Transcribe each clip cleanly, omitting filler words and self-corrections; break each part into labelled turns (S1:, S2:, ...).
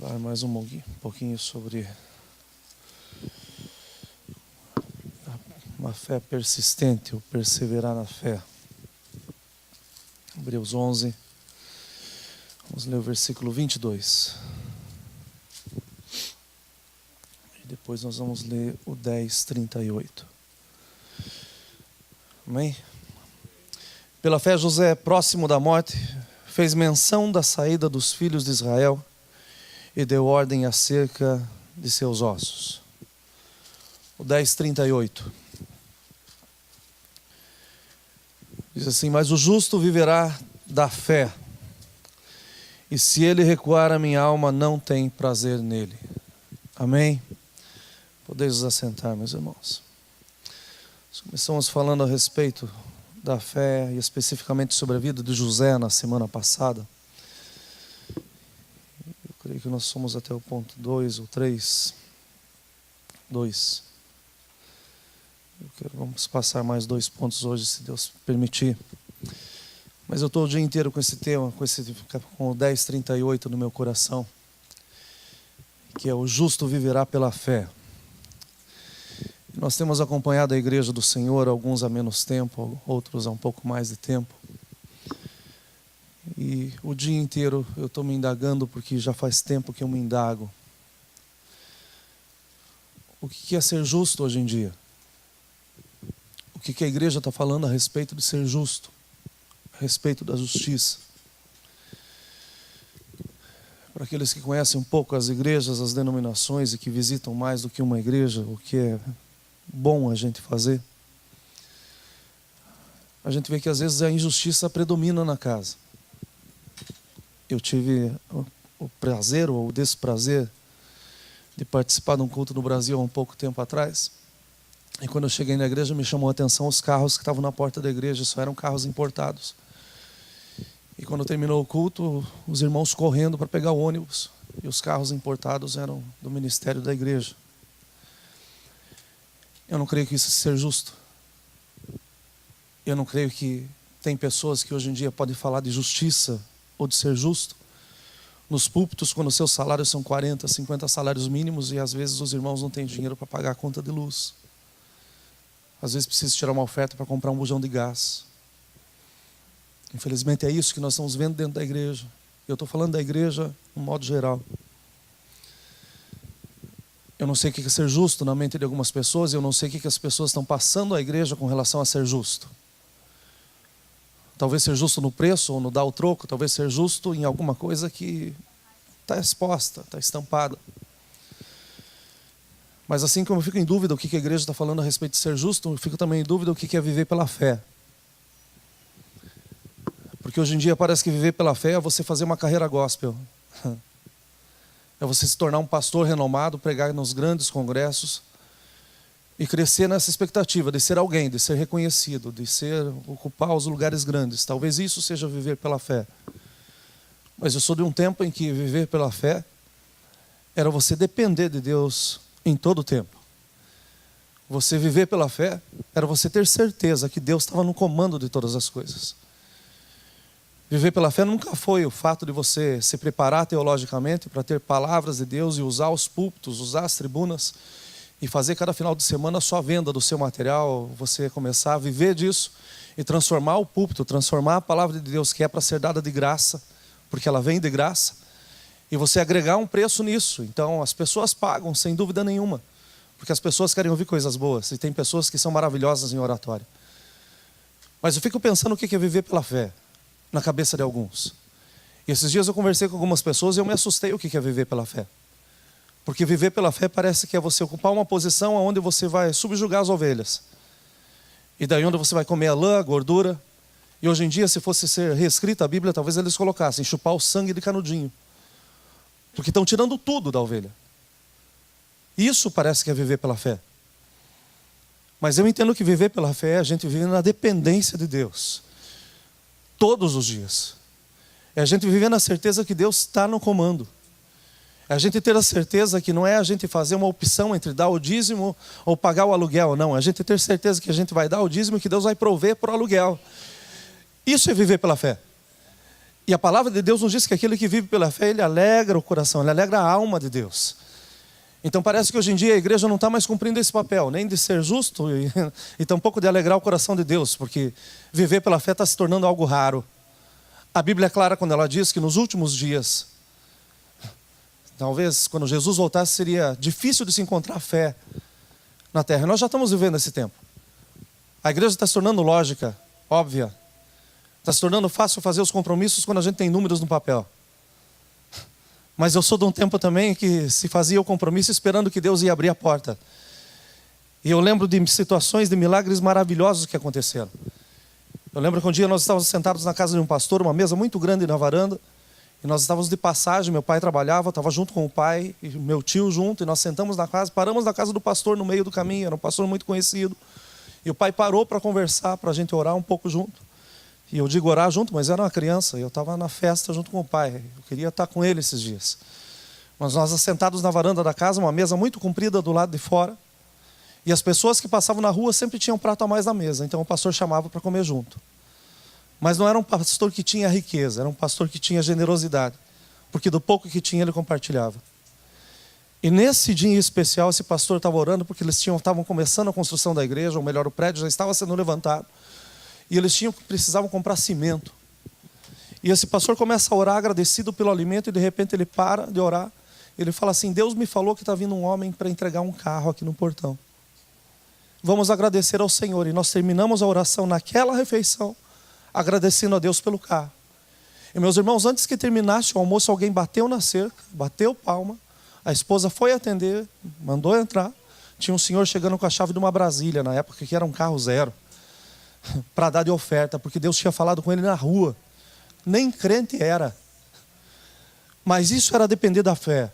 S1: falar mais um pouquinho sobre uma fé persistente, ou perseverar na fé. Hebreus 11, vamos ler o versículo 22. E depois nós vamos ler o 10, 38. Amém? Pela fé, José, próximo da morte, fez menção da saída dos filhos de Israel e deu ordem acerca de seus ossos. O 10, 38. Diz assim: mas o justo viverá da fé, e se ele recuar, a minha alma não tem prazer nele. Amém? Podeis nos assentar, meus irmãos. Nós começamos falando a respeito da fé, e especificamente sobre a vida de José na semana passada. Eu creio que nós somos até o ponto 2 ou 3. 2. Vamos passar mais 2 pontos hoje, se Deus permitir. Mas eu estou o dia inteiro com esse tema, com o 10:38 no meu coração, que é: o justo viverá pela fé. Nós temos acompanhado a igreja do Senhor, alguns há menos tempo, outros há um pouco mais de tempo. E o dia inteiro eu estou me indagando, porque já faz tempo que eu me indago. O que é ser justo hoje em dia? O que a igreja está falando a respeito de ser justo? A respeito da justiça? Para aqueles que conhecem um pouco as igrejas, as denominações, e que visitam mais do que uma igreja, o que é bom a gente fazer, a gente vê que às vezes a injustiça predomina na casa. Eu tive o prazer ou o desprazer de participar de um culto no Brasil há um pouco tempo atrás, e quando eu cheguei na igreja me chamou a atenção os carros que estavam na porta da igreja. Só eram carros importados. E quando terminou o culto, os irmãos correndo para pegar o ônibus, e os carros importados eram do ministério da igreja. Eu não creio que isso seja justo. Eu não creio que tem pessoas que hoje em dia podem falar de justiça ou de ser justo nos púlpitos, quando seus salários são 40, 50 salários mínimos, e às vezes os irmãos não têm dinheiro para pagar a conta de luz. Às vezes precisa tirar uma oferta para comprar um bujão de gás. Infelizmente é isso que nós estamos vendo dentro da igreja. Eu estou falando da igreja no modo geral. Eu não sei o que é ser justo na mente de algumas pessoas. Eu não sei o que as pessoas estão passando à igreja com relação a ser justo. Talvez ser justo no preço ou no dar o troco. Talvez ser justo em alguma coisa que está exposta, está estampada. Mas assim como eu fico em dúvida o que a igreja está falando a respeito de ser justo, eu fico também em dúvida o que é viver pela fé. Porque hoje em dia parece que viver pela fé é você fazer uma carreira gospel. É você se tornar um pastor renomado, pregar nos grandes congressos e crescer nessa expectativa de ser alguém, de ser reconhecido, de ocupar os lugares grandes. Talvez isso seja viver pela fé. Mas eu sou de um tempo em que viver pela fé era você depender de Deus em todo o tempo. Você viver pela fé era você ter certeza que Deus estava no comando de todas as coisas. Viver pela fé nunca foi o fato de você se preparar teologicamente para ter palavras de Deus e usar os púlpitos, usar as tribunas e fazer cada final de semana a sua venda do seu material. Você começar a viver disso e transformar o púlpito, transformar a palavra de Deus, que é para ser dada de graça, porque ela vem de graça, e você agregar um preço nisso. Então as pessoas pagam sem dúvida nenhuma, porque as pessoas querem ouvir coisas boas, e tem pessoas que são maravilhosas em oratório. Mas eu fico pensando o que é viver pela fé na cabeça de alguns. E esses dias eu conversei com algumas pessoas e eu me assustei o que é viver pela fé. Porque viver pela fé parece que é você ocupar uma posição onde você vai subjugar as ovelhas, e daí onde você vai comer a lã, a gordura. E hoje em dia, se fosse ser reescrita a Bíblia, talvez eles colocassem chupar o sangue de canudinho, porque estão tirando tudo da ovelha. Isso parece que é viver pela fé. Mas eu entendo que viver pela fé é a gente viver na dependência de Deus todos os dias. É a gente viver na certeza que Deus está no comando. É a gente ter a certeza que não é a gente fazer uma opção entre dar o dízimo ou pagar o aluguel. Não, é a gente ter certeza que a gente vai dar o dízimo e que Deus vai prover para o aluguel. Isso é viver pela fé. E a palavra de Deus nos diz que aquele que vive pela fé, ele alegra o coração, ele alegra a alma de Deus. Então parece que hoje em dia a igreja não está mais cumprindo esse papel, nem de ser justo e tampouco de alegrar o coração de Deus, porque viver pela fé está se tornando algo raro. A Bíblia é clara quando ela diz que nos últimos dias, talvez quando Jesus voltasse, seria difícil de se encontrar fé na terra. Nós já estamos vivendo esse tempo. A igreja está se tornando lógica, óbvia. Está se tornando fácil fazer os compromissos quando a gente tem números no papel. Mas eu sou de um tempo também que se fazia o compromisso esperando que Deus ia abrir a porta. E eu lembro de situações de milagres maravilhosos que aconteceram. Eu lembro que um dia nós estávamos sentados na casa de um pastor, uma mesa muito grande na varanda, e nós estávamos de passagem, meu pai trabalhava, estava junto com o pai, e meu tio junto, e nós sentamos na casa, paramos na casa do pastor no meio do caminho, era um pastor muito conhecido. E o pai parou para conversar, para a gente orar um pouco junto. E eu digo orar junto, mas era uma criança, e eu estava na festa junto com o pai. Eu queria estar com ele esses dias. Mas nós sentados na varanda da casa, uma mesa muito comprida do lado de fora. E as pessoas que passavam na rua sempre tinham um prato a mais na mesa. Então o pastor chamava para comer junto. Mas não era um pastor que tinha riqueza, era um pastor que tinha generosidade. Porque do pouco que tinha ele compartilhava. E nesse dia em especial, esse pastor estava orando porque eles estavam começando a construção da igreja, ou melhor, o prédio já estava sendo levantado. E eles precisavam comprar cimento. E esse pastor começa a orar agradecido pelo alimento e de repente ele para de orar. Ele fala assim: Deus me falou que está vindo um homem para entregar um carro aqui no portão. Vamos agradecer ao Senhor. E nós terminamos a oração naquela refeição, agradecendo a Deus pelo carro. E meus irmãos, antes que terminasse o almoço, alguém bateu na cerca, bateu palma. A esposa foi atender, mandou entrar. Tinha um senhor chegando com a chave de uma Brasília, na época que era um carro zero, para dar de oferta, porque Deus tinha falado com ele na rua. Nem crente era. Mas isso era depender da fé.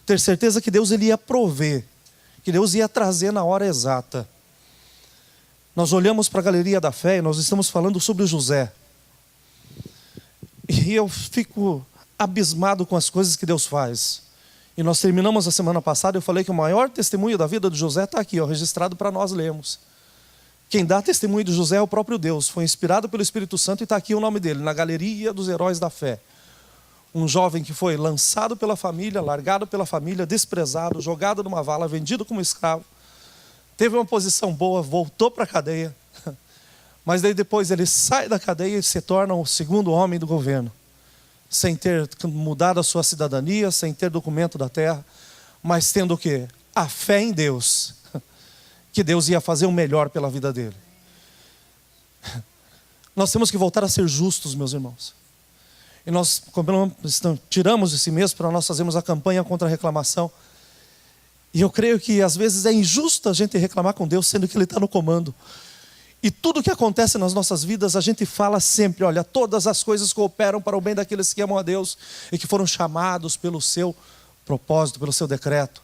S1: Ter certeza que Deus ele ia prover, que Deus ia trazer na hora exata. Nós olhamos para a galeria da fé e nós estamos falando sobre José. E eu fico abismado com as coisas que Deus faz. E nós terminamos a semana passada, eu falei que o maior testemunho da vida de José está aqui, registrado para nós lermos. Quem dá testemunho de José é o próprio Deus. Foi inspirado pelo Espírito Santo e está aqui o nome dele, na galeria dos heróis da fé. Um jovem que foi lançado pela família, largado pela família, desprezado, jogado numa vala, vendido como escravo. Teve uma posição boa, voltou para a cadeia. Mas daí depois ele sai da cadeia e se torna o segundo homem do governo. Sem ter mudado a sua cidadania, sem ter documento da terra. Mas tendo o quê? A fé em Deus. Que Deus ia fazer o melhor pela vida dele. Nós temos que voltar a ser justos, meus irmãos. E nós tiramos esse mês para nós fazermos a campanha contra a reclamação. E eu creio que às vezes é injusto a gente reclamar com Deus, sendo que Ele está no comando. E tudo que acontece nas nossas vidas, a gente fala sempre, olha, todas as coisas cooperam para o bem daqueles que amam a Deus e que foram chamados pelo seu propósito, pelo seu decreto.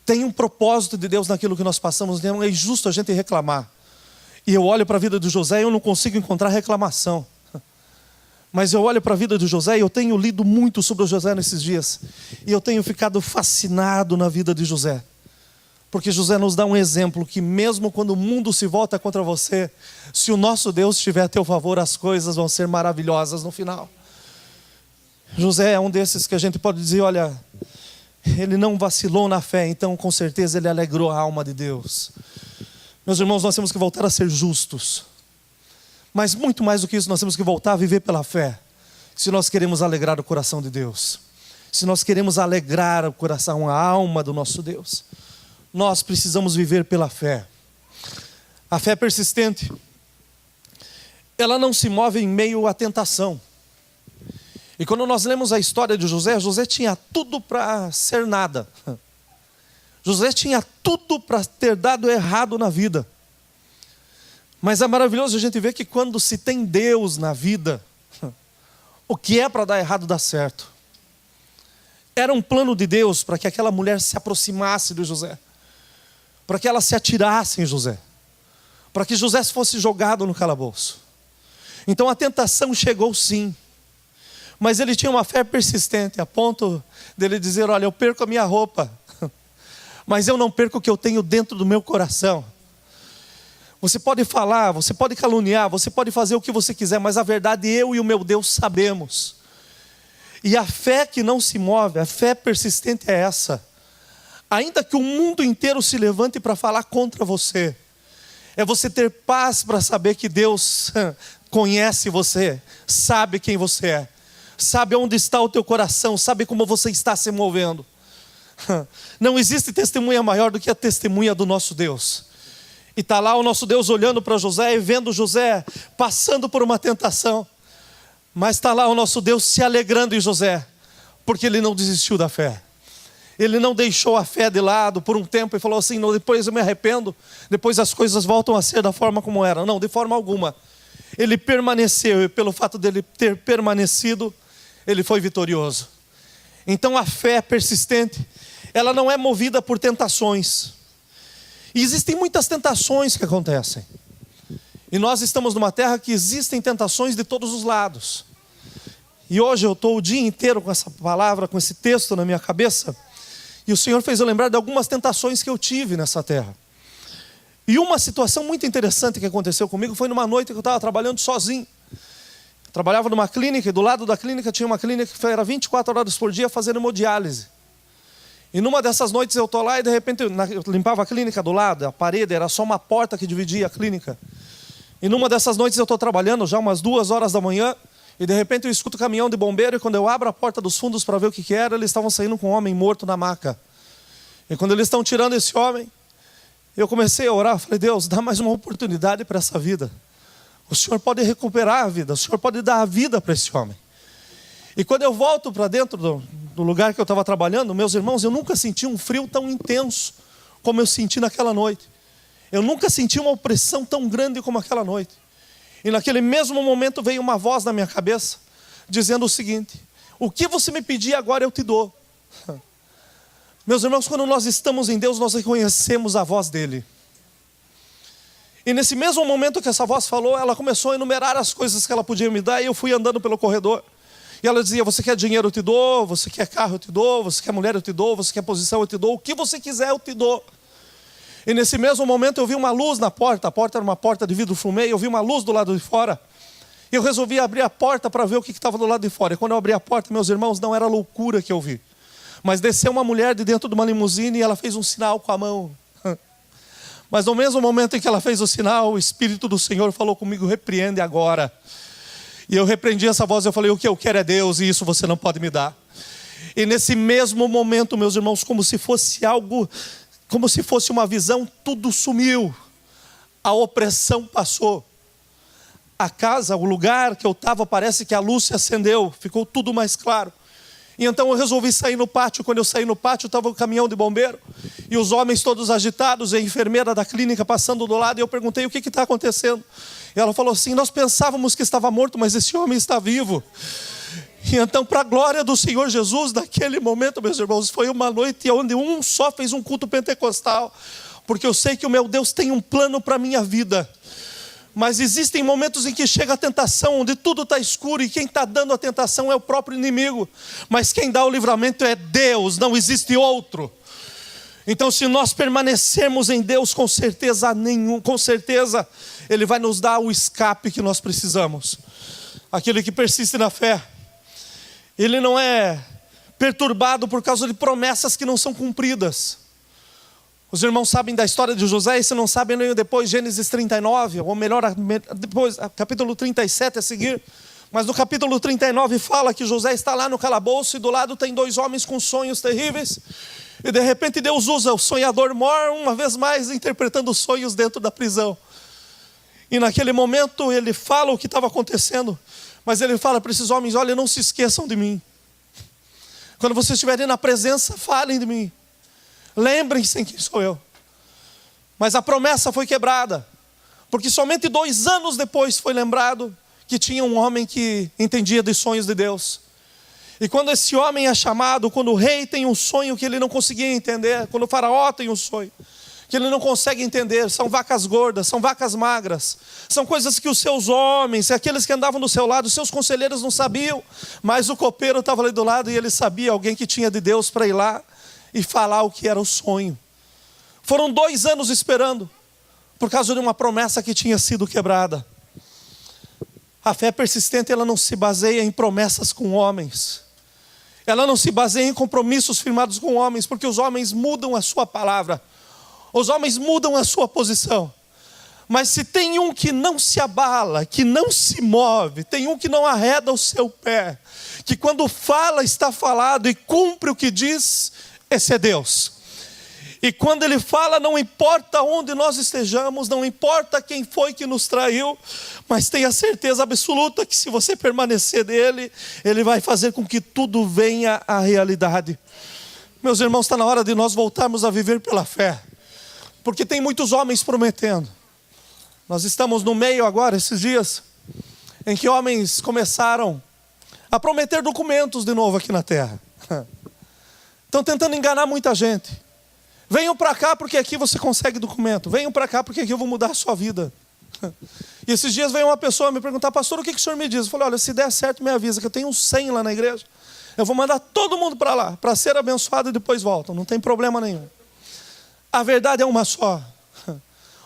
S1: Tem um propósito de Deus naquilo que nós passamos, não é injusto a gente reclamar. E eu olho para a vida de José e eu não consigo encontrar reclamação. Mas eu olho para a vida de José e eu tenho lido muito sobre o José nesses dias. E eu tenho ficado fascinado na vida de José. Porque José nos dá um exemplo que mesmo quando o mundo se volta contra você, se o nosso Deus estiver a teu favor, as coisas vão ser maravilhosas no final. José é um desses que a gente pode dizer, olha, ele não vacilou na fé, então com certeza ele alegrou a alma de Deus. Meus irmãos, nós temos que voltar a ser justos. Mas muito mais do que isso, nós temos que voltar a viver pela fé. Se nós queremos alegrar o coração de Deus. Se nós queremos alegrar o coração, a alma do nosso Deus. Nós precisamos viver pela fé. A fé persistente, ela não se move em meio à tentação. E quando nós lemos a história de José, José tinha tudo para ser nada. José tinha tudo para ter dado errado na vida. Mas é maravilhoso a gente ver que quando se tem Deus na vida, o que é para dar errado dá certo. Era um plano de Deus para que aquela mulher se aproximasse de José. Para que ela se atirasse em José. Para que José fosse jogado no calabouço. Então a tentação chegou sim. Mas ele tinha uma fé persistente, a ponto dele dizer, olha, eu perco a minha roupa, mas eu não perco o que eu tenho dentro do meu coração. Você pode falar, você pode caluniar, você pode fazer o que você quiser, mas a verdade eu e o meu Deus sabemos. E a fé que não se move, a fé persistente é essa. Ainda que o mundo inteiro se levante para falar contra você, é você ter paz para saber que Deus conhece você, sabe quem você é, sabe onde está o teu coração, sabe como você está se movendo. Não existe testemunha maior do que a testemunha do nosso Deus. E está lá o nosso Deus olhando para José e vendo José passando por uma tentação. Mas está lá o nosso Deus se alegrando em José, porque ele não desistiu da fé. Ele não deixou a fé de lado por um tempo e falou assim, não, depois eu me arrependo, depois as coisas voltam a ser da forma como eram. Não, de forma alguma. Ele permaneceu, e pelo fato dele ter permanecido, ele foi vitorioso. Então a fé persistente, ela não é movida por tentações. E existem muitas tentações que acontecem. E nós estamos numa terra que existem tentações de todos os lados. E hoje eu estou o dia inteiro com essa palavra, com esse texto na minha cabeça. E o Senhor fez eu lembrar de algumas tentações que eu tive nessa terra. E uma situação muito interessante que aconteceu comigo foi numa noite que eu estava trabalhando sozinho. Eu trabalhava numa clínica e do lado da clínica tinha uma clínica que era 24 horas por dia fazendo hemodiálise. E numa dessas noites eu estou lá e de repente eu limpava a clínica do lado, a parede era só uma porta que dividia a clínica. E numa dessas noites eu estou trabalhando já umas 2 horas da manhã e de repente eu escuto o caminhão de bombeiro e quando eu abro a porta dos fundos para ver o que era, eles estavam saindo com um homem morto na maca. E quando eles estão tirando esse homem, eu comecei a orar, falei, Deus, dá mais uma oportunidade para essa vida. O Senhor pode recuperar a vida, o Senhor pode dar a vida para esse homem. E quando eu volto para dentro do lugar que eu estava trabalhando, meus irmãos, eu nunca senti um frio tão intenso como eu senti naquela noite. Eu nunca senti uma opressão tão grande como aquela noite. E naquele mesmo momento veio uma voz na minha cabeça, dizendo o seguinte, o que você me pedir agora eu te dou. Meus irmãos, quando nós estamos em Deus, nós reconhecemos a voz dEle. E nesse mesmo momento que essa voz falou, ela começou a enumerar as coisas que ela podia me dar, e eu fui andando pelo corredor. E ela dizia, você quer dinheiro, eu te dou, você quer carro, eu te dou, você quer mulher, eu te dou, você quer posição, eu te dou, o que você quiser, eu te dou. E nesse mesmo momento eu vi uma luz na porta, a porta era uma porta de vidro fumê, eu vi uma luz do lado de fora. E eu resolvi abrir a porta para ver o que estava do lado de fora. E quando eu abri a porta, meus irmãos, não era loucura que eu vi. Mas desceu uma mulher de dentro de uma limusine e ela fez um sinal com a mão. Mas no mesmo momento em que ela fez o sinal, o Espírito do Senhor falou comigo, repreende agora. E eu repreendi essa voz, eu falei, o que eu quero é Deus e isso você não pode me dar. E nesse mesmo momento, meus irmãos, como se fosse algo, como se fosse uma visão, tudo sumiu. A opressão passou. A casa, o lugar que eu estava, parece que a luz se acendeu, ficou tudo mais claro. E então eu resolvi sair no pátio. Quando eu saí no pátio, estava o caminhão de bombeiro. E os homens todos agitados, e a enfermeira da clínica passando do lado. E eu perguntei, o que está acontecendo? E ela falou assim, nós pensávamos que estava morto, mas esse homem está vivo. E então, para a glória do Senhor Jesus, naquele momento, meus irmãos, foi uma noite onde um só fez um culto pentecostal. Porque eu sei que o meu Deus tem um plano para a minha vida. Mas existem momentos em que chega a tentação, onde tudo está escuro, e quem está dando a tentação é o próprio inimigo. Mas quem dá o livramento é Deus, não existe outro. Então se nós permanecermos em Deus, com certeza Ele vai nos dar o escape que nós precisamos. Aquele que persiste na fé, ele não é perturbado por causa de promessas que não são cumpridas. Os irmãos sabem da história de José, e se não sabem, leiam depois Gênesis 39, ou melhor, depois capítulo 37 a seguir. Mas no capítulo 39 fala que José está lá no calabouço e do lado tem 2 homens com sonhos terríveis. E de repente Deus usa o sonhador mor, uma vez mais interpretando os sonhos dentro da prisão. E naquele momento ele fala o que estava acontecendo, mas ele fala para esses homens, olha, não se esqueçam de mim. Quando vocês estiverem na presença, falem de mim. Lembrem-se quem sou eu. Mas a promessa foi quebrada, porque somente 2 anos depois foi lembrado que tinha um homem que entendia dos sonhos de Deus. E quando esse homem é chamado, quando o rei tem um sonho que ele não conseguia entender, quando o faraó tem um sonho que ele não consegue entender, são vacas gordas, são vacas magras, são coisas que os seus homens, aqueles que andavam do seu lado, os seus conselheiros não sabiam, mas o copeiro estava ali do lado e ele sabia, alguém que tinha de Deus para ir lá e falar o que era o sonho. Foram 2 anos esperando. por causa de uma promessa que tinha sido quebrada. A fé persistente, ela não se baseia em promessas com homens. Ela não se baseia em compromissos firmados com homens, porque os homens mudam a sua palavra. Os homens mudam a sua posição. Mas se tem um que não se abala, que não se move, tem um que não arreda o seu pé, que quando fala está falado e cumpre o que diz, esse é Deus. E quando Ele fala, não importa onde nós estejamos, não importa quem foi que nos traiu, mas tenha certeza absoluta que se você permanecer nele, Ele vai fazer com que tudo venha à realidade. Meus irmãos, está na hora de nós voltarmos a viver pela fé, porque tem muitos homens prometendo. Nós estamos no meio agora, esses dias, em que homens começaram a prometer documentos de novo aqui na terra. Estão tentando enganar muita gente. Venham para cá porque aqui você consegue documento. Venham para cá porque aqui eu vou mudar a sua vida. E esses dias veio uma pessoa me perguntar: pastor, o que o senhor me diz? Eu falei: olha, se der certo me avisa que eu tenho uns 100 lá na igreja. Eu vou mandar todo mundo para lá, para ser abençoado e depois voltam. Não tem problema nenhum. A verdade é uma só.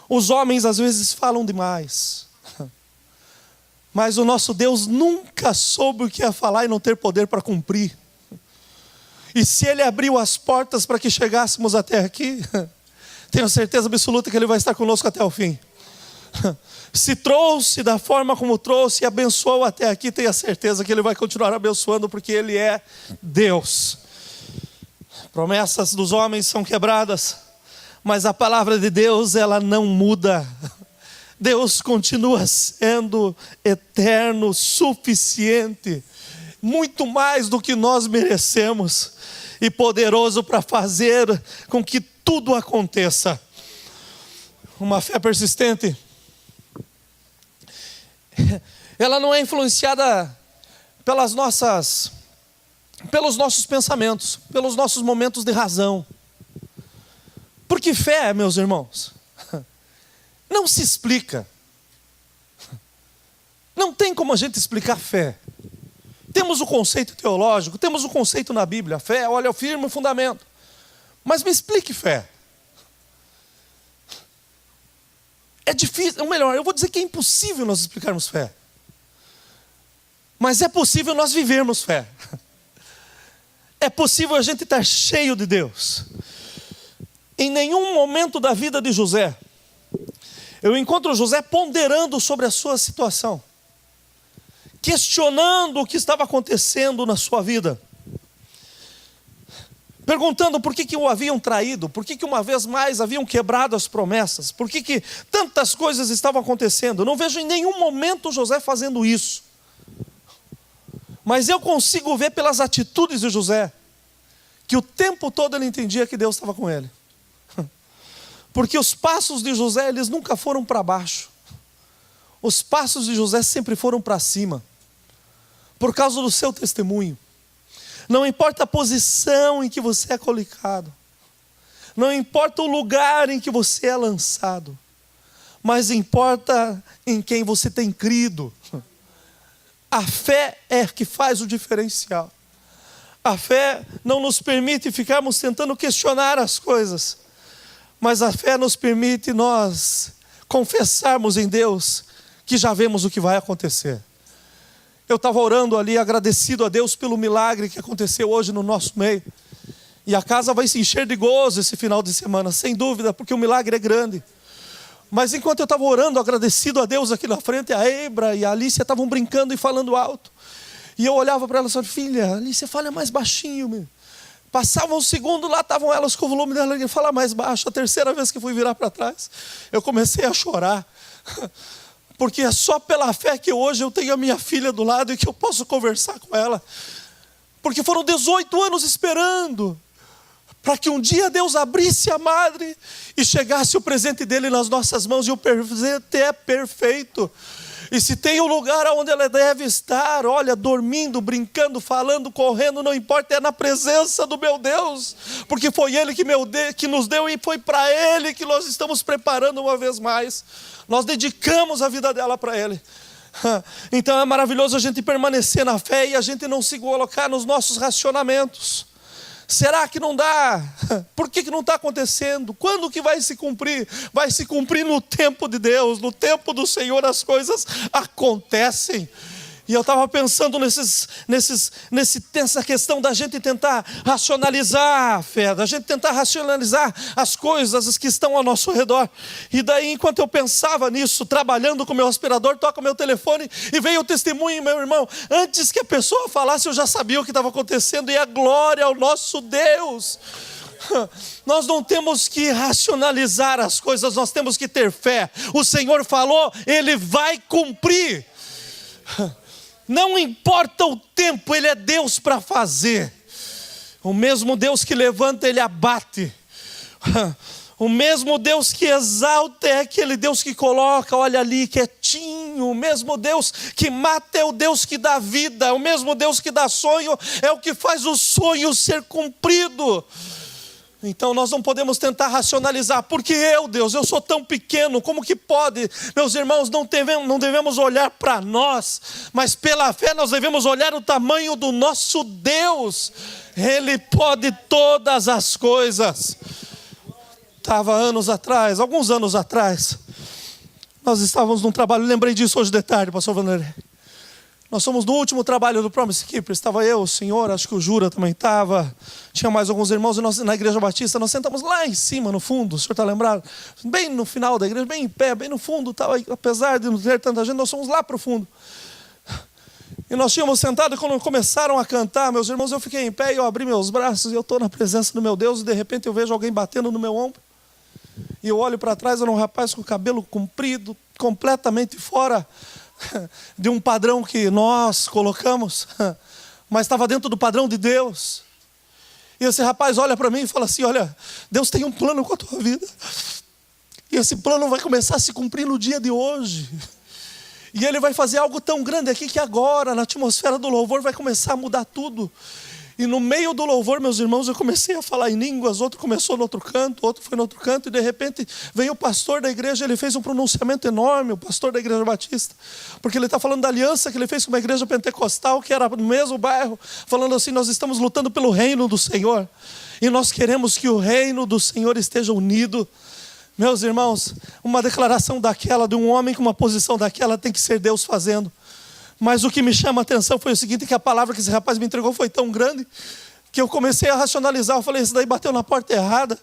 S1: Os homens às vezes falam demais, mas o nosso Deus nunca soube o que ia falar e não ter poder para cumprir. E se Ele abriu as portas para que chegássemos até aqui, tenho certeza absoluta que Ele vai estar conosco até o fim. Se trouxe da forma como trouxe e abençoou até aqui, tenha certeza que Ele vai continuar abençoando, porque Ele é Deus. Promessas dos homens são quebradas, mas a palavra de Deus, ela não muda. Deus continua sendo eterno, suficiente, muito mais do que nós merecemos, e poderoso para fazer com que tudo aconteça. Uma fé persistente, ela não é influenciada pelos nossos pensamentos, pelos nossos momentos de razão. Porque fé, meus irmãos, não se explica. Não tem como a gente explicar fé. Temos o conceito teológico, temos o conceito na Bíblia. Fé, olha, eu firmo o fundamento. Mas me explique fé. É difícil, ou melhor, eu vou dizer que é impossível nós explicarmos fé. Mas é possível nós vivermos fé. É possível a gente estar cheio de Deus. Em nenhum momento da vida de José, eu encontro José ponderando sobre a sua situação, questionando o que estava acontecendo na sua vida, perguntando por que o haviam traído, por que uma vez mais haviam quebrado as promessas, por que tantas coisas estavam acontecendo. Eu não vejo em nenhum momento José fazendo isso, mas eu consigo ver pelas atitudes de José, que o tempo todo ele entendia que Deus estava com ele. Porque os passos de José, eles nunca foram para baixo. Os passos de José sempre foram para cima. Por causa do seu testemunho. Não importa a posição em que você é colocado. Não importa o lugar em que você é lançado. Mas importa em quem você tem crido. A fé é que faz o diferencial. A fé não nos permite ficarmos tentando questionar as coisas. Mas a fé nos permite nós confessarmos em Deus que já vemos o que vai acontecer. Eu estava orando ali, agradecido a Deus pelo milagre que aconteceu hoje no nosso meio. E a casa vai se encher de gozo esse final de semana, sem dúvida, porque o milagre é grande. Mas enquanto eu estava orando, agradecido a Deus aqui na frente, a Ebra e a Alicia estavam brincando e falando alto. E eu olhava para elas e falava: filha, Alicia, fala mais baixinho, meu. Passava um segundo, lá estavam elas com o volume dela e fala mais baixo. A terceira vez que fui virar para trás, eu comecei a chorar. Porque é só pela fé que hoje eu tenho a minha filha do lado e que eu posso conversar com ela. Porque foram 18 anos esperando para que um dia Deus abrisse a madre e chegasse o presente dele nas nossas mãos. E o presente é perfeito. E se tem um lugar onde ela deve estar, olha, dormindo, brincando, falando, correndo, não importa, é na presença do meu Deus. Porque foi Ele que nos deu e foi para Ele que nós estamos preparando uma vez mais. Nós dedicamos a vida dela para Ele. Então é maravilhoso a gente permanecer na fé e a gente não se colocar nos nossos racionamentos. Será que não dá? Por que não está acontecendo? Quando que vai se cumprir? Vai se cumprir no tempo de Deus, no tempo do Senhor as coisas acontecem. E eu estava pensando nessa questão da gente tentar racionalizar a fé, da gente tentar racionalizar as coisas que estão ao nosso redor. E daí, enquanto eu pensava nisso, trabalhando com o meu aspirador, toca o meu telefone e veio o testemunho, meu irmão. Antes que a pessoa falasse, eu já sabia o que estava acontecendo, e a glória ao nosso Deus. Nós não temos que racionalizar as coisas, nós temos que ter fé. O Senhor falou, Ele vai cumprir. Não importa o tempo, Ele é Deus para fazer. O mesmo Deus que levanta, Ele abate. O mesmo Deus que exalta é aquele Deus que coloca, olha ali, quietinho. O mesmo Deus que mata é o Deus que dá vida. O mesmo Deus que dá sonho é o que faz o sonho ser cumprido. Então nós não podemos tentar racionalizar, porque Deus, eu sou tão pequeno, como que pode? Meus irmãos, não devemos olhar para nós, mas pela fé nós devemos olhar o tamanho do nosso Deus. Ele pode todas as coisas. Alguns anos atrás, nós estávamos num trabalho, lembrei disso hoje de tarde, pastor Vanderlei. Nós somos no último trabalho do Promise Keeper. Estava eu, o senhor, acho que o Jura também estava. Tinha mais alguns irmãos. E nós, na Igreja Batista, nós sentamos lá em cima, no fundo. O senhor está lembrado? Bem no final da igreja, bem em pé, bem no fundo. Apesar de não ter tanta gente, nós fomos lá para o fundo. E nós tínhamos sentado, e quando começaram a cantar, meus irmãos, eu fiquei em pé e eu abri meus braços. E eu estou na presença do meu Deus. E de repente eu vejo alguém batendo no meu ombro. E eu olho para trás, era um rapaz com o cabelo comprido, completamente fora de um padrão que nós colocamos, mas estava dentro do padrão de Deus. E esse rapaz olha para mim e fala assim, olha, Deus tem um plano com a tua vida, e esse plano vai começar a se cumprir no dia de hoje, e Ele vai fazer algo tão grande aqui que agora, na atmosfera do louvor, vai começar a mudar tudo. E no meio do louvor, meus irmãos, eu comecei a falar em línguas, outro começou no outro canto, outro foi no outro canto, e de repente veio o pastor da igreja, ele fez um pronunciamento enorme, o pastor da Igreja Batista, porque ele está falando da aliança que ele fez com uma igreja pentecostal, que era no mesmo bairro, falando assim, nós estamos lutando pelo reino do Senhor, e nós queremos que o reino do Senhor esteja unido. Meus irmãos, uma declaração daquela, de um homem com uma posição daquela, tem que ser Deus fazendo. Mas o que me chama a atenção foi o seguinte, que a palavra que esse rapaz me entregou foi tão grande, que eu comecei a racionalizar. Eu falei, esse daí bateu na porta errada.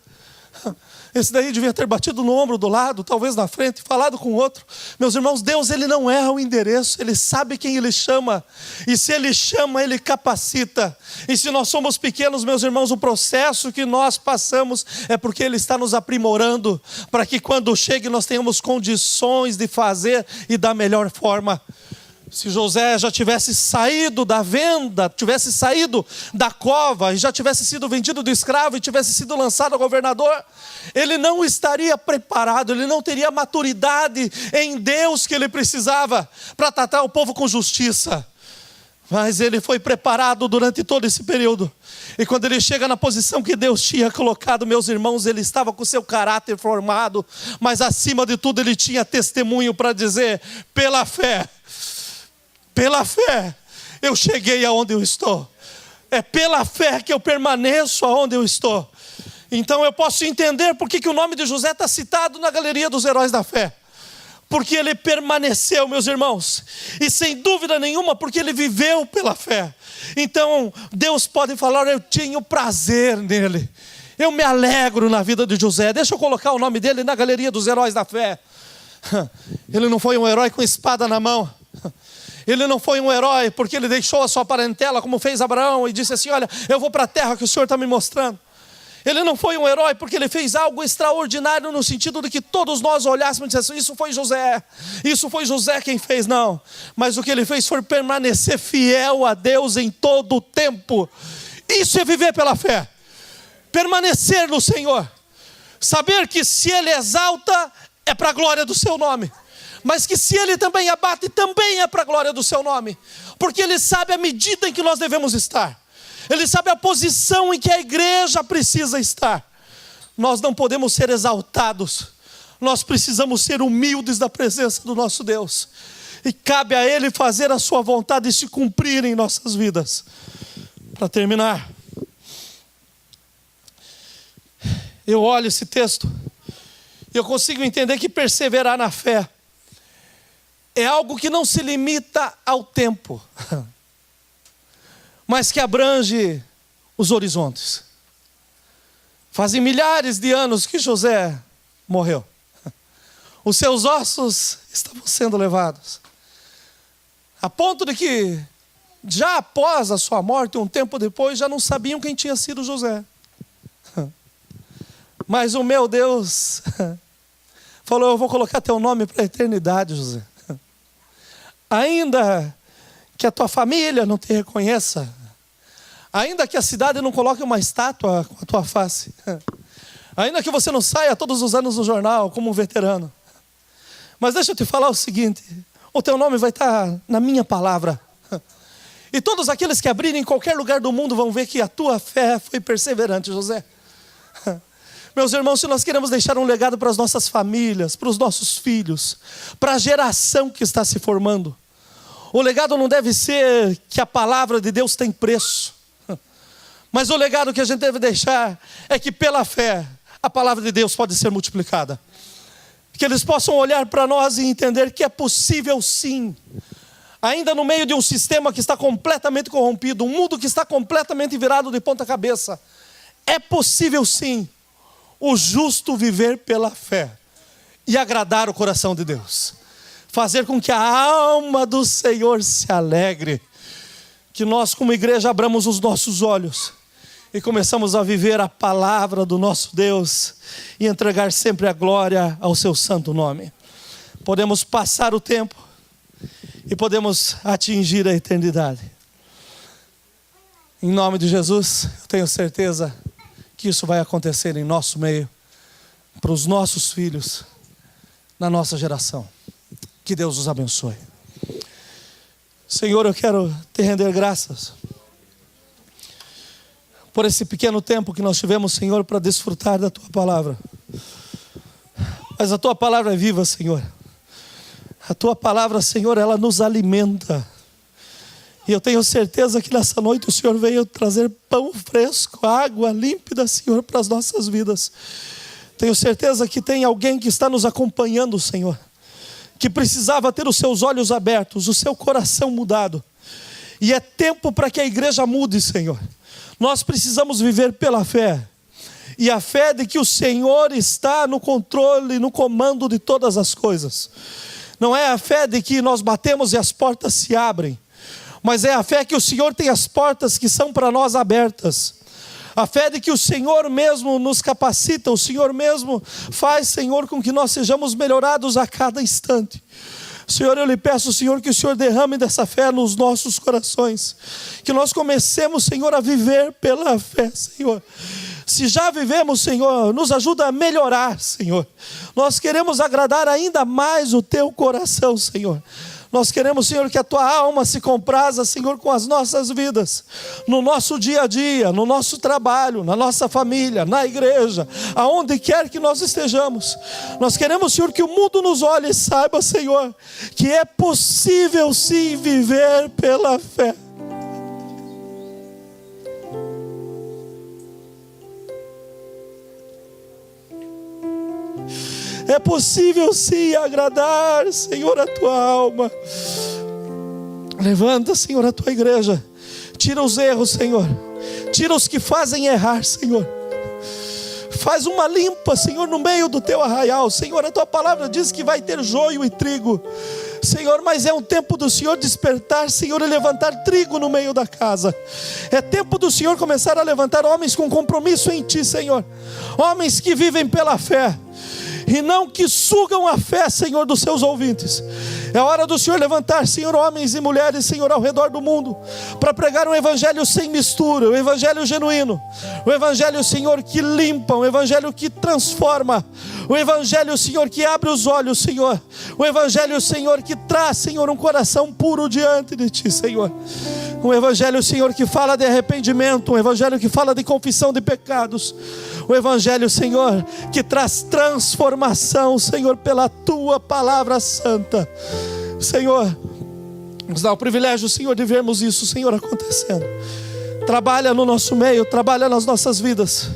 S1: Esse daí devia ter batido no ombro do lado, talvez na frente, falado com o outro. Meus irmãos, Deus, Ele não erra o endereço, Ele sabe quem Ele chama. E se Ele chama, Ele capacita. E se nós somos pequenos, meus irmãos, o processo que nós passamos é porque Ele está nos aprimorando, para que quando chegue nós tenhamos condições de fazer e da melhor forma. Se José já tivesse saído da venda, tivesse saído da cova e já tivesse sido vendido do escravo e tivesse sido lançado ao governador, ele não estaria preparado, ele não teria a maturidade em Deus que ele precisava para tratar o povo com justiça. Mas ele foi preparado durante todo esse período. E quando ele chega na posição que Deus tinha colocado, meus irmãos, ele estava com o seu caráter formado, mas acima de tudo ele tinha testemunho para dizer, pela fé, eu cheguei aonde eu estou. É pela fé que eu permaneço aonde eu estou. Então eu posso entender por que o nome de José está citado na galeria dos heróis da fé. Porque ele permaneceu, meus irmãos. E sem dúvida nenhuma, porque ele viveu pela fé. Então Deus pode falar, eu tenho prazer nele. Eu me alegro na vida de José. Deixa eu colocar o nome dele na galeria dos heróis da fé. Ele não foi um herói com espada na mão. Ele não foi um herói porque ele deixou a sua parentela, como fez Abraão, e disse assim, olha, eu vou para a terra que o Senhor está me mostrando. Ele não foi um herói porque ele fez algo extraordinário no sentido de que todos nós olhássemos e dissessemos, isso foi José quem fez, não. Mas o que ele fez foi permanecer fiel a Deus em todo o tempo. Isso é viver pela fé, permanecer no Senhor, saber que se Ele exalta, é para a glória do seu nome. Mas que se Ele também abate, também é para a glória do seu nome. Porque Ele sabe a medida em que nós devemos estar. Ele sabe a posição em que a igreja precisa estar. Nós não podemos ser exaltados. Nós precisamos ser humildes da presença do nosso Deus. E cabe a Ele fazer a sua vontade e se cumprir em nossas vidas. Para terminar, eu olho esse texto e eu consigo entender que perseverar na fé é algo que não se limita ao tempo, mas que abrange os horizontes. Fazem milhares de anos que José morreu. Os seus ossos estavam sendo levados, a ponto de que, já após a sua morte, um tempo depois, já não sabiam quem tinha sido José. Mas o meu Deus falou: eu vou colocar teu nome para a eternidade, José. Ainda que a tua família não te reconheça, ainda que a cidade não coloque uma estátua com a tua face, ainda que você não saia todos os anos no jornal como um veterano, mas deixa eu te falar o seguinte: o teu nome vai estar na minha palavra. E todos aqueles que abrirem em qualquer lugar do mundo vão ver que a tua fé foi perseverante, José. Meus irmãos, se nós queremos deixar um legado para as nossas famílias, para os nossos filhos, para a geração que está se formando, o legado não deve ser que a palavra de Deus tem preço, mas o legado que a gente deve deixar é que pela fé a palavra de Deus pode ser multiplicada. Que eles possam olhar para nós e entender que é possível sim, ainda no meio de um sistema que está completamente corrompido, um mundo que está completamente virado de ponta cabeça, é possível sim o justo viver pela fé e agradar o coração de Deus, fazer com que a alma do Senhor se alegre, que nós como igreja abramos os nossos olhos e começamos a viver a palavra do nosso Deus e entregar sempre a glória ao seu santo nome. Podemos passar o tempo e podemos atingir a eternidade. Em nome de Jesus, eu tenho certeza que isso vai acontecer em nosso meio, para os nossos filhos, na nossa geração. Que Deus os abençoe. Senhor, eu quero te render graças por esse pequeno tempo que nós tivemos, Senhor, para desfrutar da tua palavra. Mas a tua palavra é viva, Senhor. A tua palavra, Senhor, ela nos alimenta. E eu tenho certeza que nessa noite o Senhor veio trazer pão fresco, água límpida, Senhor, para as nossas vidas. Tenho certeza que tem alguém que está nos acompanhando, Senhor, que precisava ter os seus olhos abertos, o seu coração mudado. E é tempo para que a igreja mude, Senhor. Nós precisamos viver pela fé. E a fé de que o Senhor está no controle, no comando de todas as coisas. Não é a fé de que nós batemos e as portas se abrem, mas é a fé que o Senhor tem as portas que são para nós abertas. A fé de que o Senhor mesmo nos capacita, o Senhor mesmo faz, Senhor, com que nós sejamos melhorados a cada instante. Senhor, eu lhe peço, Senhor, que o Senhor derrame dessa fé nos nossos corações. Que nós comecemos, Senhor, a viver pela fé, Senhor. Se já vivemos, Senhor, nos ajuda a melhorar, Senhor. Nós queremos agradar ainda mais o teu coração, Senhor. Nós queremos, Senhor, que a tua alma se compraza, Senhor, com as nossas vidas, no nosso dia a dia, no nosso trabalho, na nossa família, na igreja, aonde quer que nós estejamos. Nós queremos, Senhor, que o mundo nos olhe e saiba, Senhor, que é possível sim viver pela fé. É possível sim agradar, Senhor, a tua alma. Levanta, Senhor, a tua igreja. Tira os erros, Senhor. Tira os que fazem errar, Senhor. Faz uma limpa, Senhor, no meio do teu arraial. Senhor, a tua palavra diz que vai ter joio e trigo. Senhor, mas é um tempo do Senhor despertar, Senhor, e levantar trigo no meio da casa. É tempo do Senhor começar a levantar homens com compromisso em ti, Senhor. Homens que vivem pela fé e não que sugam a fé, Senhor, dos seus ouvintes. É hora do Senhor levantar, Senhor, homens e mulheres, Senhor, ao redor do mundo, para pregar um evangelho sem mistura, um evangelho genuíno, um evangelho, Senhor, que limpa, um evangelho que transforma, um evangelho, Senhor, que abre os olhos, Senhor, um evangelho, Senhor, que traz, Senhor, um coração puro diante de ti, Senhor. Um evangelho, Senhor, que fala de arrependimento, um evangelho que fala de confissão de pecados, um evangelho, Senhor, que traz transformação, Senhor, pela tua palavra santa. Senhor, nos dá o privilégio, Senhor, de vermos isso, Senhor, acontecendo. Trabalha no nosso meio, trabalha nas nossas vidas.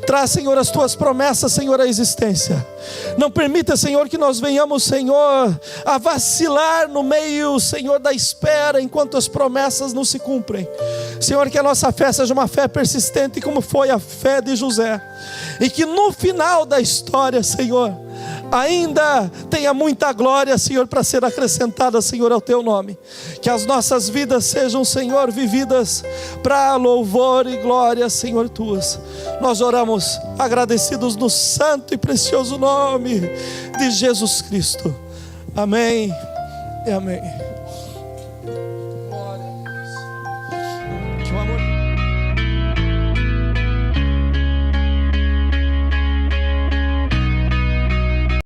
S1: Traz, Senhor, as tuas promessas, Senhor, à existência. Não permita, Senhor, que nós venhamos, Senhor, a vacilar no meio, Senhor, da espera, enquanto as promessas não se cumprem. Senhor, que a nossa fé seja uma fé persistente, como foi a fé de José. E que no final da história, Senhor, ainda tenha muita glória, Senhor, para ser acrescentada, Senhor, ao teu nome. Que as nossas vidas sejam, Senhor, vividas para louvor e glória, Senhor, tuas. Nós oramos agradecidos no santo e precioso nome de Jesus Cristo. Amém e amém.